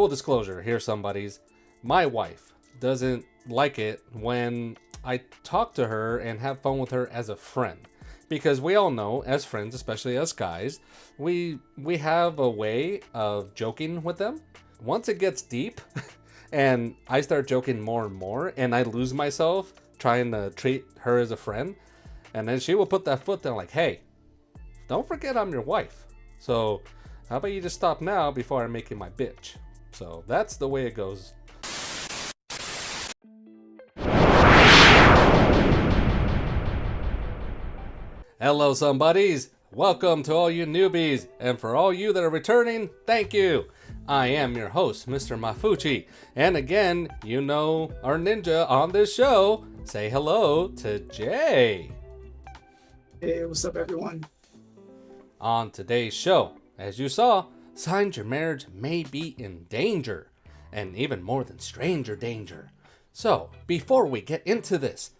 full disclosure here, somebody's. My wife doesn't like it when I talk to her and have fun with her as a friend. Because we all know, as friends, especially us guys, we have a way of joking with them. Once it gets deep, and I start joking more and more, and I lose myself trying to treat her as a friend, and then she will put that foot down like, hey, don't forget I'm your wife. So how about you just stop now before I make you my bitch? So that's the way it goes. Hello, somebodies. Welcome to all you newbies. And for all you that are returning, thank you. I am your host, Mr. Mafuchi. And again, you know our ninja on this show. Say hello to Jay. Hey, what's up, everyone? On today's show, as you saw, signs your marriage may be in danger. And even more than stranger danger. So, before we get into this,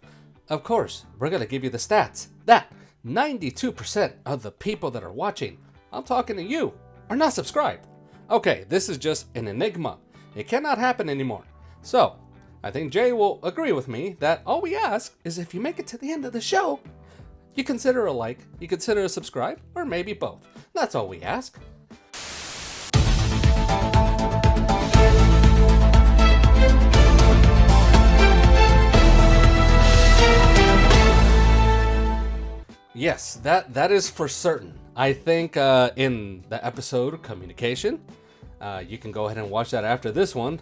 of course, we're going to give you the stats that 92% of the people that are watching, I'm talking to you, are not subscribed. Okay, this is just an enigma. It cannot happen anymore. So, I think Jay will agree with me that all we ask is if you make it to the end of the show, you consider a like, you consider a subscribe, or maybe both. That's all we ask. Yes, that is for certain. I think in the episode Communication, you can go ahead and watch that after this one.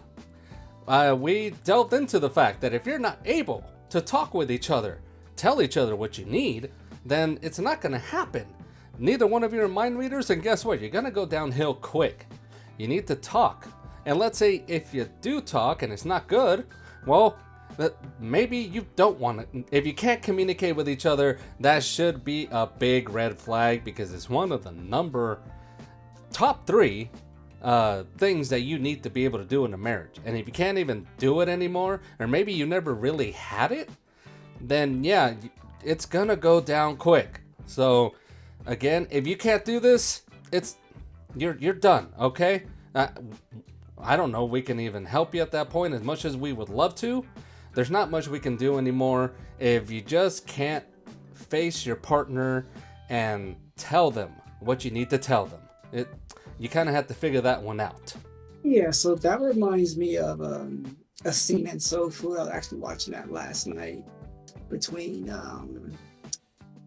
We delved into the fact that if you're not able to talk with each other, tell each other what you need, then it's not going to happen. Neither one of you are mind readers, and guess what? You're going to go downhill quick. You need to talk. And let's say if you do talk and it's not good, well, maybe you don't want it. If you can't communicate with each other, that should be a big red flag, because it's one of the top 3 things that you need to be able to do in a marriage. And if you can't even do it anymore, or maybe you never really had it, then yeah, it's gonna go down quick. So again, if you can't do this, you're done. Okay, I don't know, we can even help you at that point as much as we would love to. There's not much we can do anymore if you just can't face your partner and tell them what you need to tell them. You kind of have to figure that one out. Yeah, so that reminds me of a scene in Soul Food. I was actually watching that last night between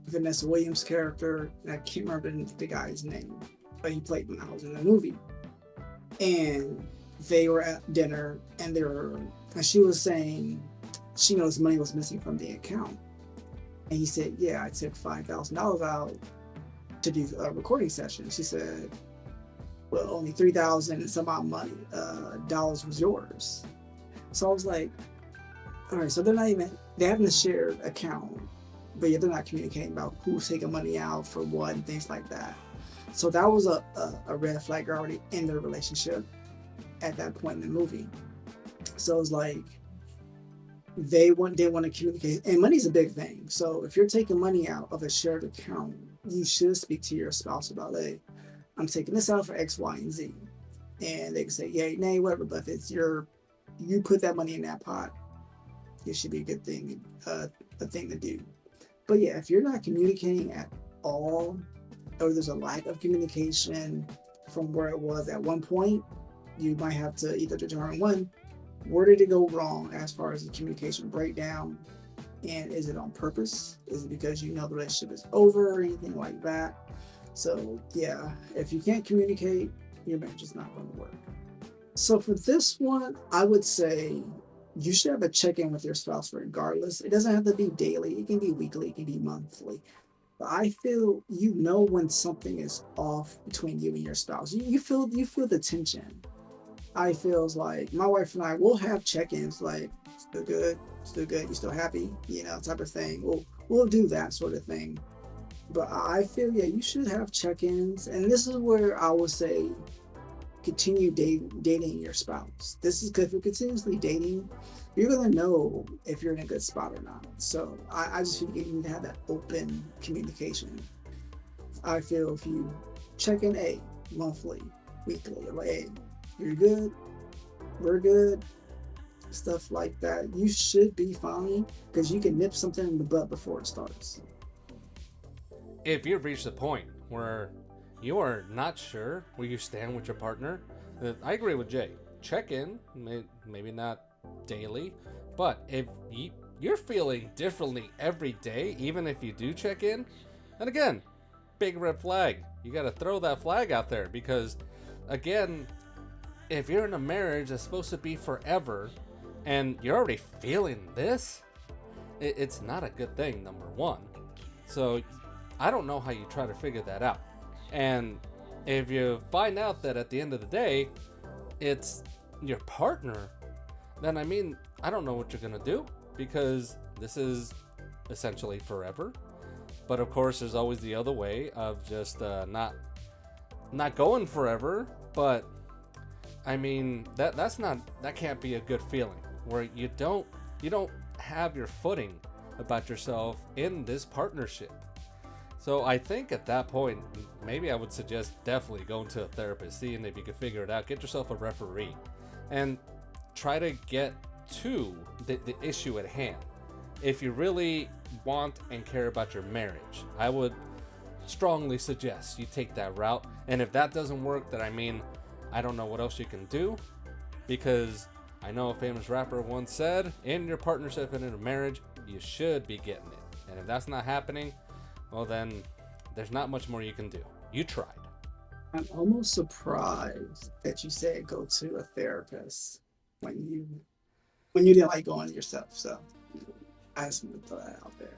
Vanessa Williams' character, I can't remember the guy's name, but he played when I was in the movie. And they were at dinner, and she was saying she knows money was missing from the account. And he said, yeah, I took $5,000 out to do a recording session. She said, well, only 3,000 and some odd money dollars was yours. So I was like, all right, so they haven't a shared account, but yet they're not communicating about who's taking money out for what and things like that. So that was a red flag already in their relationship at that point in the movie. So it's like they want to communicate, and money's a big thing. So if you're taking money out of a shared account, you should speak to your spouse about, hey, I'm taking this out for X, Y, and Z. And they can say, yay, nay, whatever. But if it's you put that money in that pot, it should be a good thing, a thing to do. But yeah, if you're not communicating at all, or there's a lack of communication from where it was at one point, you might have to either determine, one, where did it go wrong as far as the communication breakdown, and is it on purpose? Is it because you know the relationship is over or anything like that? So yeah, if you can't communicate, your marriage is not going to work. So for this one, I would say you should have a check-in with your spouse regardless. It doesn't have to be daily. It can be weekly. It can be monthly. But I feel when something is off between you and your spouse. You feel the tension. I feels like my wife and I will have check-ins like, still good, you still happy, type of thing. We'll do that sort of thing. But I feel, yeah, you should have check-ins. And this is where I would say continue dating your spouse. This is because if you're continuously dating, you're going to know if you're in a good spot or not. So I just feel you need to have that open communication. I feel if you check in monthly, weekly, like, hey, you're good, we're good, stuff like that, you should be fine because you can nip something in the butt before it starts. If you've reached the point where you are not sure where you stand with your partner, I agree with Jay. Check in, maybe not daily, but if you're feeling differently every day, even if you do check in, and again, big red flag. You got to throw that flag out there because, again, if you're in a marriage that's supposed to be forever and you're already feeling this, it's not a good thing, number one. So I don't know how you try to figure that out. And if you find out that at the end of the day, it's your partner, then I mean, I don't know what you're going to do because this is essentially forever. But of course, there's always the other way of just not going forever. But I mean, that can't be a good feeling where you don't have your footing about yourself in this partnership. So I think at that point, maybe I would suggest definitely going to a therapist, seeing if you can figure it out. Get yourself a referee, and try to get to the issue at hand. If you really want and care about your marriage, I would strongly suggest you take that route. And if that doesn't work, then I mean, I don't know what else you can do, because I know a famous rapper once said, in your partnership and in a marriage, you should be getting it. And if that's not happening, well then, there's not much more you can do. You tried. I'm almost surprised that you said go to a therapist when you when you didn't like going yourself. So I just want to throw that out there.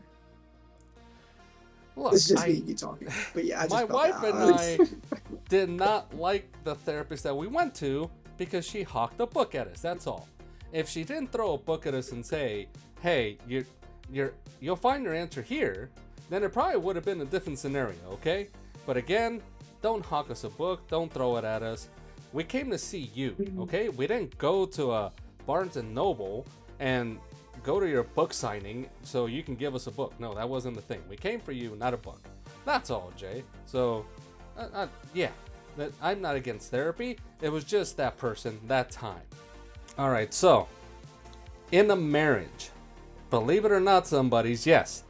Look, It's just me you talking, but yeah, I my just felt wife and I that. did not like the therapist that we went to because she hawked a book at us. That's all. If she didn't throw a book at us and say, "Hey, you'll find your answer here," then it probably would have been a different scenario. Okay, but again, don't hawk us a book. Don't throw it at us. We came to see you. Okay, we didn't go to a Barnes and Noble and go to your book signing so you can give us a book. No, that wasn't the thing. We came for you, not a book. That's all, Jay. So, yeah, I'm not against therapy. It was just that person, that time. All right, so in a marriage, believe it or not, somebody's, yes,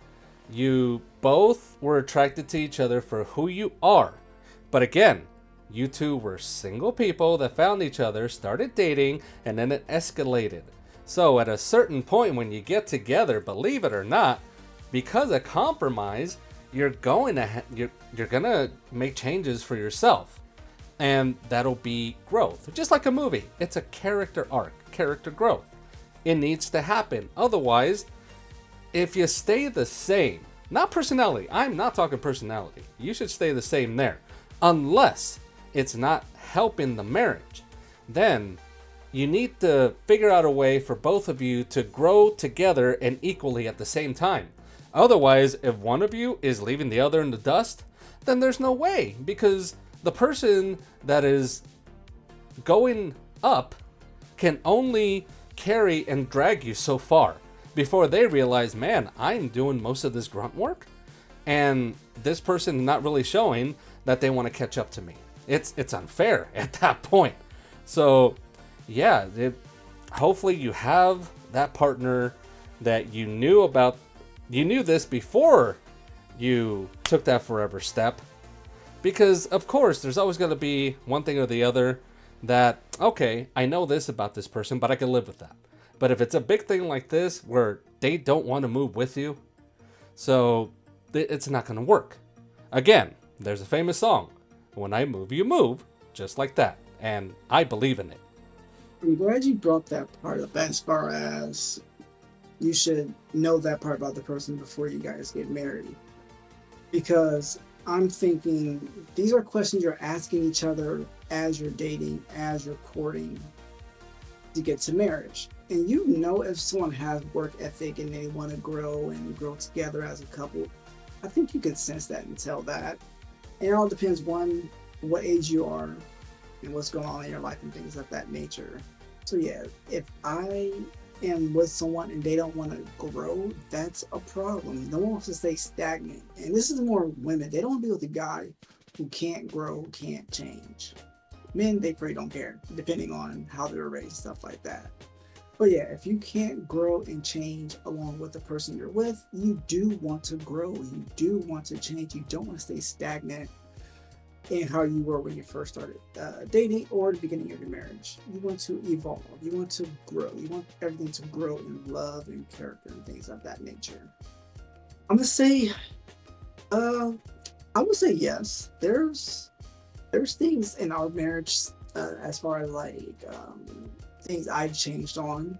you both were attracted to each other for who you are. But again, you two were single people that found each other, started dating, and then it escalated. So at a certain point when you get together, believe it or not, because of compromise, you're gonna make changes for yourself, and that'll be growth. Just like a movie, it's a character arc, character growth. It needs to happen. Otherwise, if you stay the same, not personality, I'm not talking personality. You should stay the same there, unless it's not helping the marriage. Then you need to figure out a way for both of you to grow together and equally at the same time. Otherwise, if one of you is leaving the other in the dust, then there's no way, because the person that is going up can only carry and drag you so far before they realize, man, I'm doing most of this grunt work, and this person not really showing that they want to catch up to me. It's unfair at that point. So yeah, hopefully you have that partner that you knew about. You knew this before you took that forever step, because of course there's always going to be one thing or the other that, okay, I know this about this person, but I can live with that. But if it's a big thing like this where they don't want to move with you, so it's not going to work. Again, there's a famous song, "When I move, you move," just like that, and I believe in it. I'm glad you brought that part up as far as you should know that part about the person before you guys get married. Because I'm thinking these are questions you're asking each other as you're dating, as you're courting to get to marriage. And you know if someone has work ethic and they want to grow and grow together as a couple, I think you can sense that and tell that. And it all depends, one, what age you are and what's going on in your life and things of that nature. So yeah, if I am with someone and they don't want to grow, that's a problem. No one wants to stay stagnant. And this is more women. They don't want to be with a guy who can't grow, can't change. Men, they pretty don't care, depending on how they're raised, stuff like that. But yeah, if you can't grow and change along with the person you're with, you do want to grow. You do want to change. You don't want to stay stagnant in how you were when you first started dating or the beginning of your marriage. You want to evolve. You want to grow. You want everything to grow in love and character and things of that nature. I'm gonna say, uh, I would say yes. There's things in our marriage as far as like things I've changed on,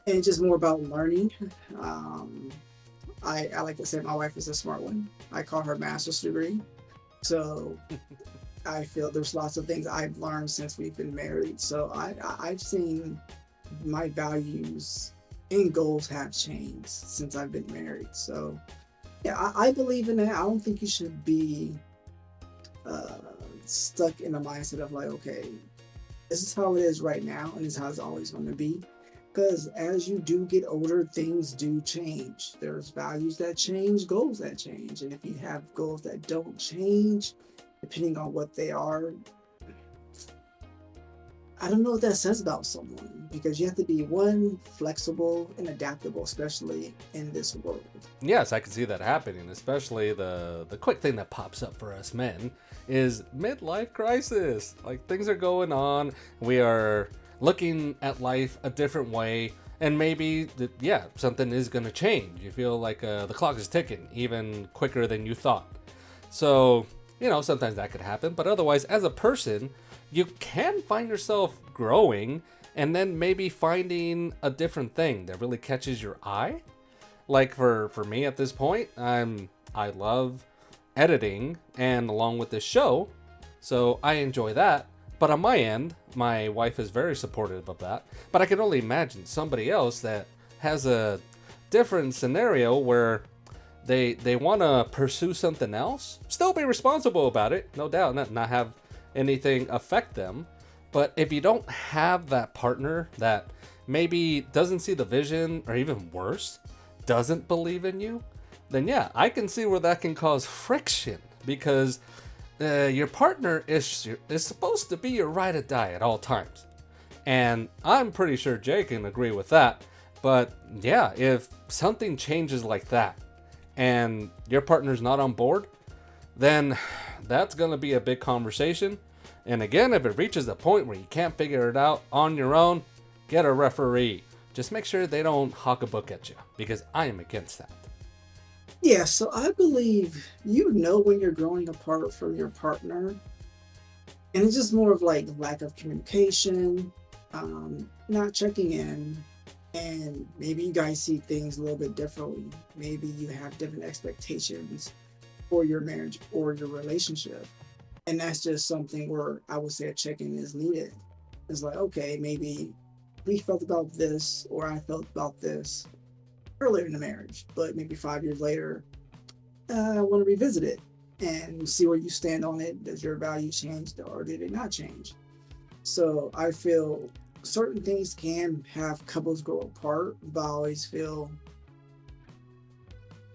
and just more about learning. Um, I like to say my wife is a smart one. I call her master's degree. So I feel there's lots of things I've learned since we've been married. So I've seen my values and goals have changed since I've been married. So yeah, I believe in that. I don't think you should be uh, stuck in a mindset of like, okay, this is how it is right now, and this is how it's always going to be. Because as you do get older, things do change. There's values that change, goals that change. And if you have goals that don't change, depending on what they are, I don't know what that says about someone because you have to be one, flexible and adaptable, especially in this world. Yes, I can see that happening, especially the quick thing that pops up for us men is midlife crisis. Like things are going on, we are looking at life a different way, and maybe yeah, something is going to change. You feel like the clock is ticking even quicker than you thought. So, sometimes that could happen, but otherwise as a person, you can find yourself growing and then maybe finding a different thing that really catches your eye. Like for me at this point, I love editing and along with this show, so I enjoy that. But on my end, my wife is very supportive of that. But I can only imagine somebody else that has a different scenario where they want to pursue something else, still be responsible about it, no doubt, not have anything affect them. But if you don't have that partner that maybe doesn't see the vision, or even worse, doesn't believe in you, then yeah, I can see where that can cause friction because your partner is supposed to be your ride or die at all times. And I'm pretty sure Jay can agree with that. But yeah, if something changes like that and your partner's not on board, then that's going to be a big conversation. And again, if it reaches the point where you can't figure it out on your own, get a referee. Just make sure they don't hawk a book at you, because I am against that. Yeah, so I believe you know when you're growing apart from your partner, and it's just more of like lack of communication, not checking in, and maybe you guys see things a little bit differently. Maybe you have different expectations for your marriage or your relationship. And that's just something where I would say a check-in is needed. It's like, okay, maybe we felt about this or I felt about this earlier in the marriage, but maybe 5 years later, I want to revisit it and see where you stand on it. Does your value change or did it not change? So I feel certain things can have couples grow apart, but I always feel,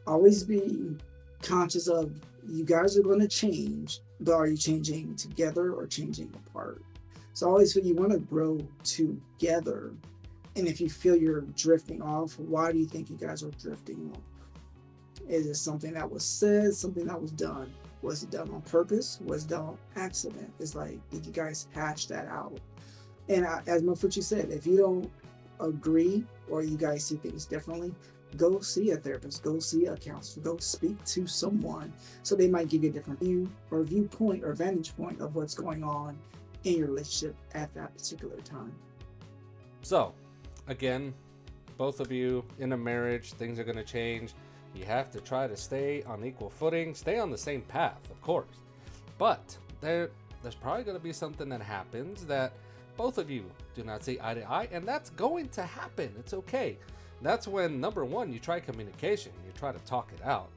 always be conscious of you guys are going to change, but are you changing together or changing apart? So I always feel you want to grow together. And if you feel you're drifting off, why do you think you guys are drifting off? Is it something that was said, something that was done? Was it done on purpose? Was it done on accident? It's like, did you guys hash that out? And as Mafuchi said, if you don't agree or you guys see things differently, go see a therapist, go see a counselor, go speak to someone so they might give you a different view or viewpoint or vantage point of what's going on in your relationship at that particular time. So, again, both of you in a marriage, things are going to change. You have to try to stay on equal footing, stay on the same path, of course. But there's probably going to be something that happens that both of you do not see eye to eye, and that's going to happen. It's okay. That's when, number one, you try communication. You try to talk it out.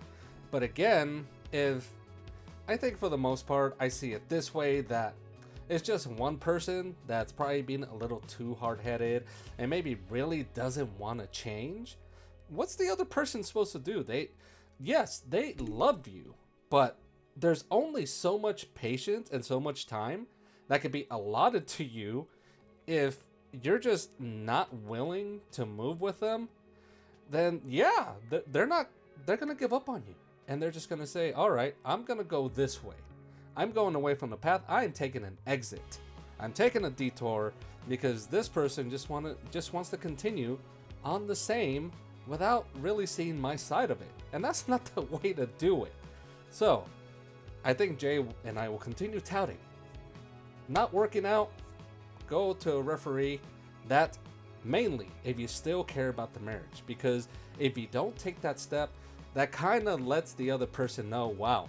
But again, I think for the most part, I see it this way, that it's just one person that's probably being a little too hard-headed and maybe really doesn't want to change. What's the other person supposed to do? Yes, they love you, but there's only so much patience and so much time that could be allotted to you if you're just not willing to move with them, then yeah, they're not, they're going to give up on you. And they're just going to say, all right, I'm going to go this way. I'm going away from the path. I am taking an exit. I'm taking a detour because this person just wants to continue on the same without really seeing my side of it. And that's not the way to do it. So I think Jay and I will continue touting. Not working out, go to a referee. That mainly if you still care about the marriage. Because if you don't take that step, that kind of lets the other person know, wow,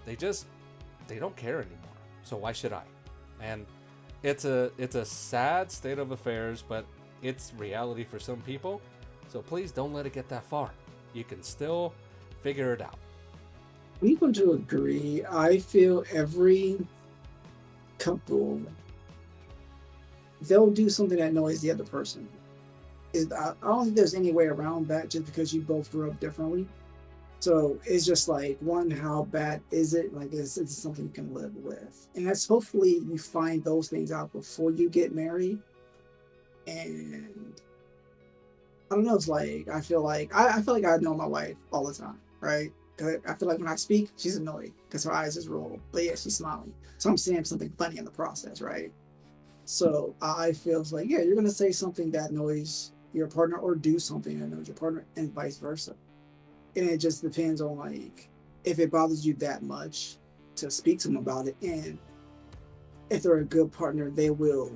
they don't care anymore. So why should I? And it's a sad state of affairs, but it's reality for some people. So please don't let it get that far. You can still figure it out. I'm going to agree. I feel every couple, they'll do something that annoys the other person. I don't think there's any way around that just because you both grew up differently. So it's just like, one, how bad is it? Like, is it something you can live with? And that's hopefully you find those things out before you get married. And I don't know, it's like, I feel like I know my wife all the time, right? Because I feel like when I speak, she's annoyed because her eyes just roll. But yeah, she's smiling. So I'm saying something funny in the process, right? So I feel like, yeah, you're going to say something that annoys your partner or do something that annoys your partner and vice versa. And it just depends on, like, if it bothers you that much to speak to them about it. And if they're a good partner, they will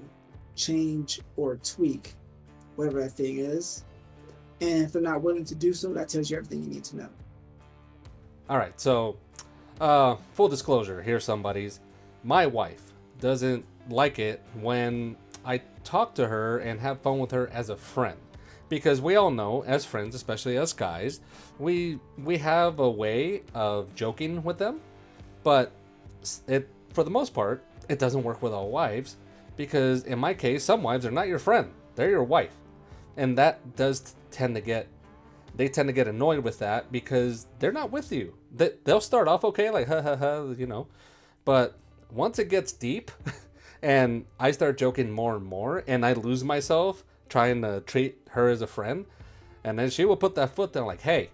change or tweak whatever that thing is. And if they're not willing to do so, that tells you everything you need to know. All right, so full disclosure, here's somebody's. My wife doesn't like it when I talk to her and have fun with her as a friend. Because we all know, as friends, especially us guys, we have a way of joking with them, but it, for the most part, it doesn't work with all wives. Because in my case, some wives are not your friend; they're your wife, and that does tend to get, they tend to get annoyed with that because they're not with you. They'll start off okay, like ha ha ha, you know, but once it gets deep, and I start joking more and more, and I lose myself trying to treat her as a friend, and then she will put that foot down like, hey,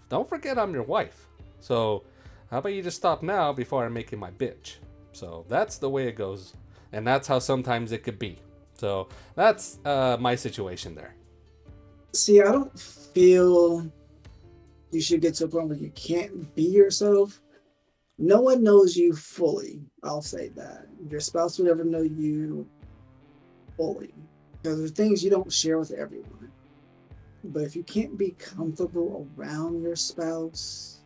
don't forget I'm your wife, so how about you just stop now before I make you my bitch. So that's the way it goes, and that's how sometimes it could be. So that's my situation there. See, I don't feel you should get to a point where you can't be yourself. No one knows you fully. I'll say that. Your spouse will never know you fully. Because there's things you don't share with everyone. But if you can't be comfortable around your spouse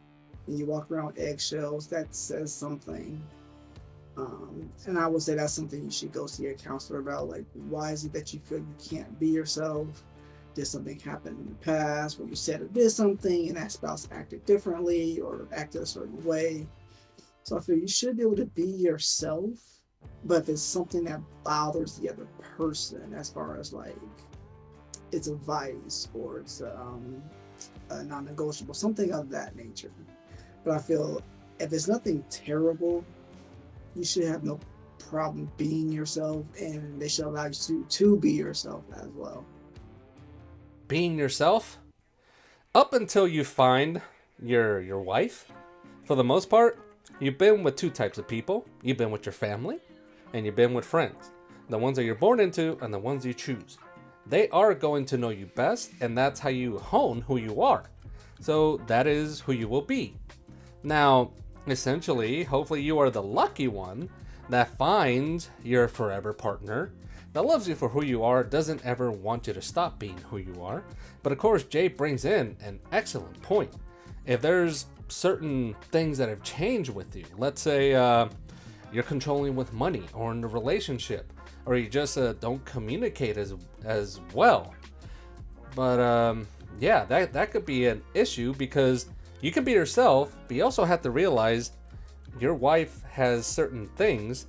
and you walk around eggshells, that says something. And I would say that's something you should go see your counselor about. Like, why is it that you feel you can't be yourself? Did something happen in the past where you said or did something and that spouse acted differently or acted a certain way? So I feel you should be able to be yourself, but if it's something that bothers the other person, as far as like it's a vice or it's a non-negotiable, something of that nature. But I feel if it's nothing terrible, you should have no problem being yourself, and they should allow you to be yourself as well. Being yourself, up until you find your wife, for the most part, you've been with two types of people. You've been with your family, and you've been with friends. The ones that you're born into and the ones you choose. They are going to know you best, and that's how you hone who you are. So that is who you will be. Now, essentially, hopefully you are the lucky one that finds your forever partner that loves you for who you are, doesn't ever want you to stop being who you are. But of course, Jay brings in an excellent point. If there's certain things that have changed with you, let's say you're controlling with money or in a relationship, or you just don't communicate as well. But yeah, that could be an issue, because you can be yourself, but you also have to realize your wife has certain things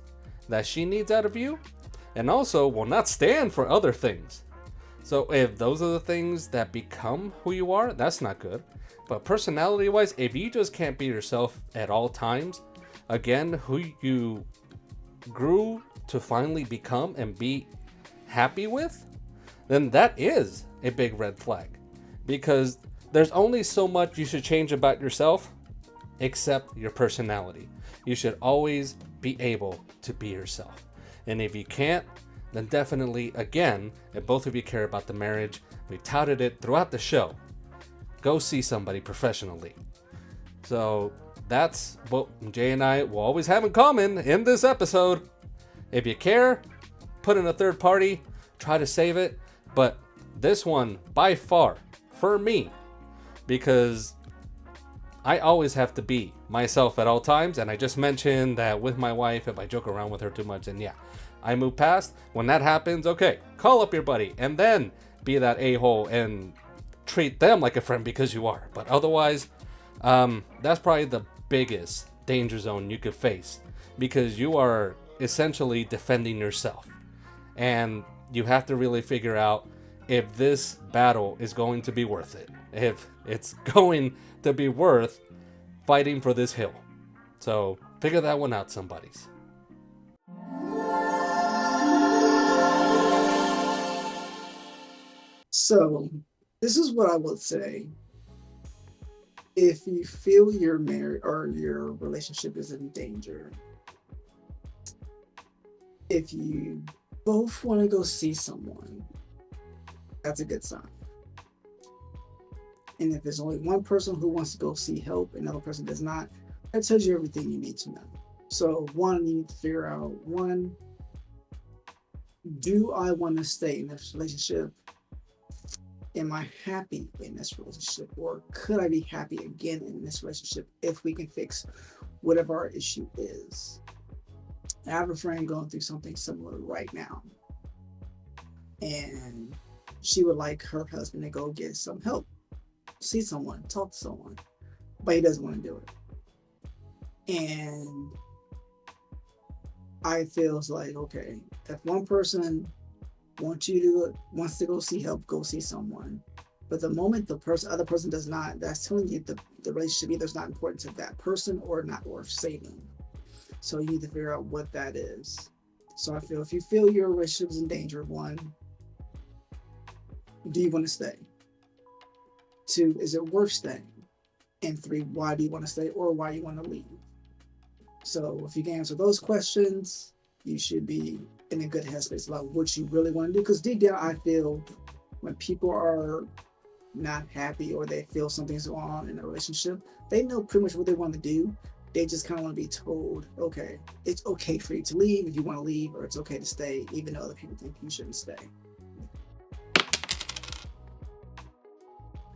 that she needs out of you, and also will not stand for other things. So if those are the things that become who you are, that's not good. But personality wise, if you just can't be yourself at all times, again, who you grew to finally become and be happy with, then that is a big red flag. Because there's only so much you should change about yourself except your personality. You should always be able to be yourself. And if you can't, then definitely, again, if both of you care about the marriage, we touted it throughout the show, go see somebody professionally. So that's what Jay and I will always have in common in this episode. If you care, put in a third party, try to save it. But this one, by far, for me, because I always have to be myself at all times. And I just mentioned that with my wife, if I joke around with her too much, then yeah, I move past. When that happens, okay, call up your buddy and then be that a-hole and treat them like a friend because you are. But otherwise, that's probably the biggest danger zone you could face, because you are essentially defending yourself. And you have to really figure out if this battle is going to be worth it, if it's going to be worth fighting for this hill. So figure that one out, somebodies. So, this is what I would say. If you feel your marriage or your relationship is in danger, if you both want to go see someone, that's a good sign. And if there's only one person who wants to go see help and another person does not, that tells you everything you need to know. So, one, you need to figure out, one, do I want to stay in this relationship? Am I happy in this relationship? Or could I be happy again in this relationship if we can fix whatever our issue is? I have a friend going through something similar right now. And she would like her husband to go get some help, see someone, talk to someone, but he doesn't want to do it. And I feels like, okay, if one person wants to go see help, go see someone. But the moment the other person does not, that's telling you the relationship either is not important to that person or not worth saving. So you need to figure out what that is. So I feel if you feel your relationship is in danger, one, do you want to stay? Two, is it worth staying? And three, why do you want to stay or why you want to leave? So if you can answer those questions, you should be in a good headspace about what you really want to do. Because deep down, I feel when people are not happy or they feel something's going on in a relationship, they know pretty much what they want to do. They just kind of want to be told, okay, it's okay for you to leave if you want to leave, or it's okay to stay even though other people think you shouldn't stay.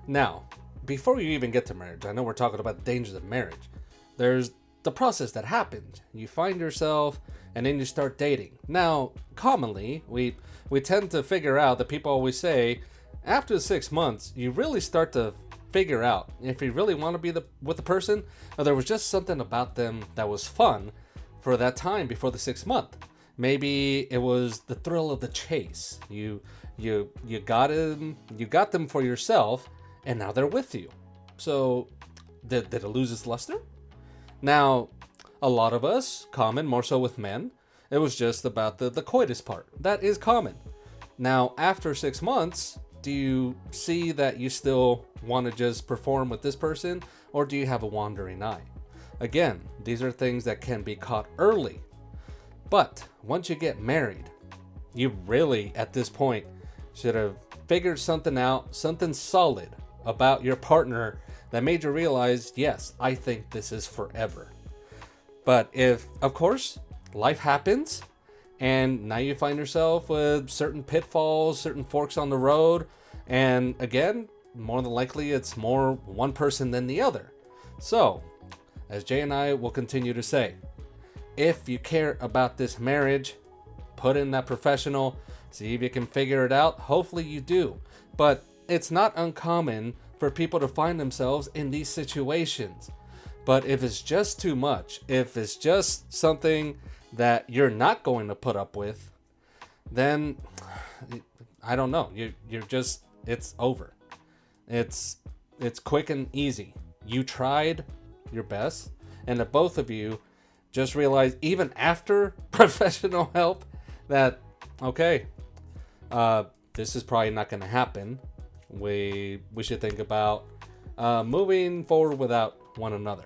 Now, before you even get to marriage, I know we're talking about the dangers of marriage. There's the process that happens. You find yourself and then you start dating. Now, commonly, we tend to figure out that people always say, after 6 months, you really start to figure out if you really want to be with the person, or there was just something about them that was fun for that time before the 6th month. Maybe it was the thrill of the chase. You got them for yourself, and now they're with you. So, did it lose its luster? Now, a lot of us, common, more so with men, it was just about the coitus part. That is common. Now, after 6 months, do you see that you still want to just perform with this person, or do you have a wandering eye? Again, these are things that can be caught early. But once you get married, you really, at this point, should have figured something out, something solid about your partner that made you realize, yes, I think this is forever. But if, of course, life happens, and now you find yourself with certain pitfalls, certain forks on the road, and again, more than likely, it's more one person than the other. So, as Jay and I will continue to say, if you care about this marriage, put in that professional, see if you can figure it out. Hopefully you do. But it's not uncommon for people to find themselves in these situations. But if it's just too much, if it's just something that you're not going to put up with, then I don't know. You're just, it's over. It's quick and easy. You tried your best, and if both of you just realize even after professional help that, okay, this is probably not going to happen. We should think about moving forward without one another.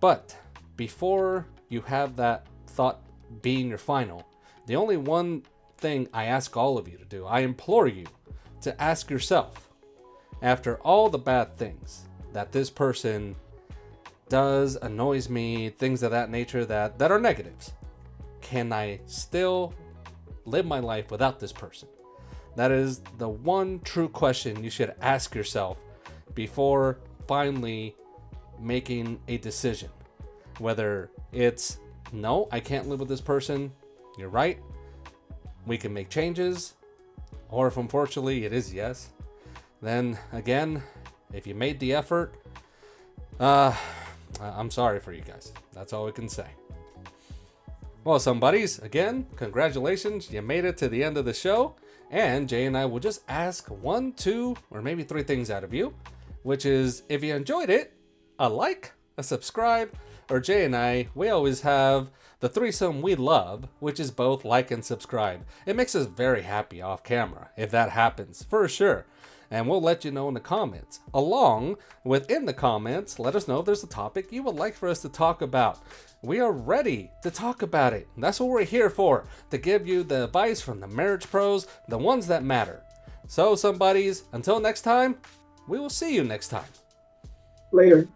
But before you have that thought being your final, the only one thing I ask all of you to do, I implore you to ask yourself, after all the bad things that this person does, annoys me, things of that nature that are negatives, can I still live my life without this person? That is the one true question you should ask yourself before finally making a decision. Whether it's, no, I can't live with this person, you're right, we can make changes, or if unfortunately it is yes, then again, if you made the effort, I'm sorry for you guys. That's all we can say. Well, some buddies, again, congratulations, you made it to the end of the show, and Jay and I will just ask 1, 2, or maybe 3 things out of you, which is, if you enjoyed it, a like, a subscribe, or Jay and I, we always have the threesome we love, which is both like and subscribe. It makes us very happy off camera, if that happens, for sure. And we'll let you know in the comments. Along within the comments, let us know if there's a topic you would like for us to talk about. We are ready to talk about it. That's what we're here for, to give you the advice from the marriage pros, the ones that matter. So, some buddies, until next time, we will see you next time. Later.